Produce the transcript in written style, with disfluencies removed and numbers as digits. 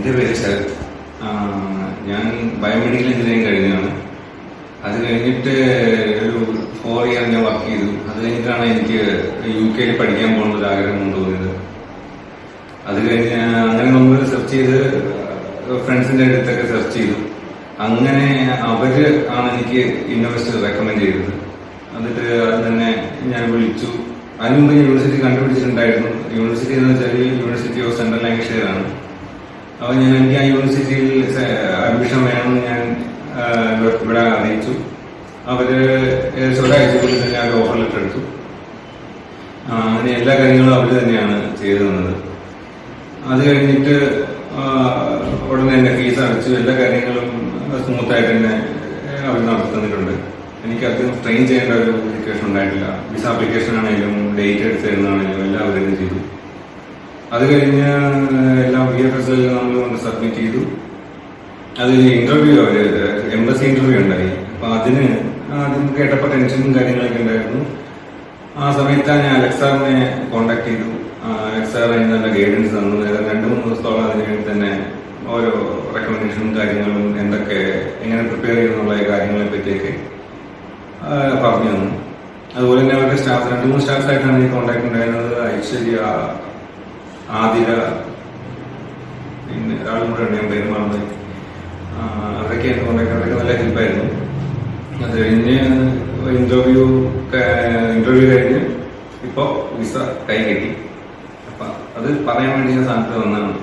എൻ്റെ പേര് ശരത്. ഞാൻ ബയോമെഡിക്കൽ എഞ്ചിനീയറിംഗ് കഴിഞ്ഞതാണ്. അത് കഴിഞ്ഞിട്ട് ഒരു 4 ഇയർ ഞാൻ വർക്ക് ചെയ്തു. അത് കഴിഞ്ഞിട്ടാണ് എനിക്ക് UK പഠിക്കാൻ പോകുന്ന ഒരു ആഗ്രഹം തോന്നിയത്. അത് കഴിഞ്ഞ് അങ്ങനെ നമ്മൾ സെർച്ച് ചെയ്ത് ഫ്രണ്ട്സിൻ്റെ അടുത്തൊക്കെ സെർച്ച് ചെയ്തു. അങ്ങനെ അവര് ആണ് എനിക്ക് യൂണിവേഴ്സിറ്റി റെക്കമെൻഡ് ചെയ്തത്. എന്നിട്ട് അത് തന്നെ ഞാൻ വിളിച്ചു. അതിന് മുമ്പ് യൂണിവേഴ്സിറ്റി കണ്ടുപിടിച്ചിട്ടുണ്ടായിരുന്നു. യൂണിവേഴ്സിറ്റി എന്ന് വെച്ചാൽ യൂണിവേഴ്സിറ്റി ഓഫ് സെൻട്രൽ ലാങ്കഷെയർ ആണ്. അപ്പോൾ എനിക്ക് ആ യൂണിവേഴ്സിറ്റിയിൽ അഡ്മിഷൻ വേണമെന്ന് ഞാൻ ഇവിടെ അറിയിച്ചു. അവര് ഒരാഴ്ചക്കുള്ളിൽ തന്നെ ആ ഓഫർ ലെറ്റർ എടുത്തു. അങ്ങനെ എല്ലാ കാര്യങ്ങളും അവർ തന്നെയാണ് ചെയ്തു തന്നത്. അത് കഴിഞ്ഞിട്ട് ഉടനെ തന്നെ ഫീസ് അടച്ചു. എല്ലാ കാര്യങ്ങളും സ്മൂത്തായിട്ട് തന്നെ അവർ നടത്തുന്നിട്ടുണ്ട്. എനിക്ക് അധികം ട്രെയിൻ ചെയ്യേണ്ട ഒരു സിറ്റുവേഷൻ ഉണ്ടായിട്ടില്ല. വിസ ആപ്ലിക്കേഷൻ ആണെങ്കിലും ഡേറ്റ് എടുത്ത് തരുന്നതാണെങ്കിലും എല്ലാം അവർ തന്നെ ചെയ്തു. അത് കഴിഞ്ഞ് എല്ലാം VFS നമ്മൾ കൊണ്ട് സബ്മിറ്റ് ചെയ്തു. അത് ഇന്റർവ്യൂ അവർ എംബസി ഇന്റർവ്യൂ ഉണ്ടായി. അപ്പൊ അതിന് കേട്ടപ്പോൾ ടെൻഷനും കാര്യങ്ങളൊക്കെ ഉണ്ടായിരുന്നു. ആ സമയത്താണ് ഞാൻ അലക്സ് സാറിനെ കോണ്ടാക്ട് ചെയ്തു. അലക്സ് സാർ അതിന് നല്ല ഗൈഡൻസ് തന്നു. 2-3 ദിവസത്തോളം അതിന് വേണ്ടി തന്നെ ഓരോ റെക്കമെൻഡേഷനും കാര്യങ്ങളും എന്തൊക്കെ എങ്ങനെ പ്രിപ്പയർ ചെയ്യുന്നുള്ള കാര്യങ്ങളെ പറ്റിയൊക്കെ പറഞ്ഞു തന്നു. അതുപോലെ തന്നെ അവരുടെ സ്റ്റാഫ് 2-3 സ്റ്റാഫ്സ് ആയിട്ടാണ് ഈ കോണ്ടാക്ട് ഉണ്ടായിരുന്നത്. ഐശ്വര്യ, ആതിര, പിന്നെ ഒരാളും കൂടെ ഉണ്ട്, ഞാൻ പേര് മറന്നു. അവരൊക്കെയാണ് കോണ്ടാക്ട്. അവരൊക്കെ നല്ല ഹെൽപ്പായിരുന്നു. അത് കഴിഞ്ഞ് ഇന്റർവ്യൂ കഴിഞ്ഞ് ഇപ്പോൾ വിസ കൈ കിട്ടി. അപ്പം അത് പറയാൻ വേണ്ടി ഞാൻ സ്ഥാനത്ത് വന്നതാണ്.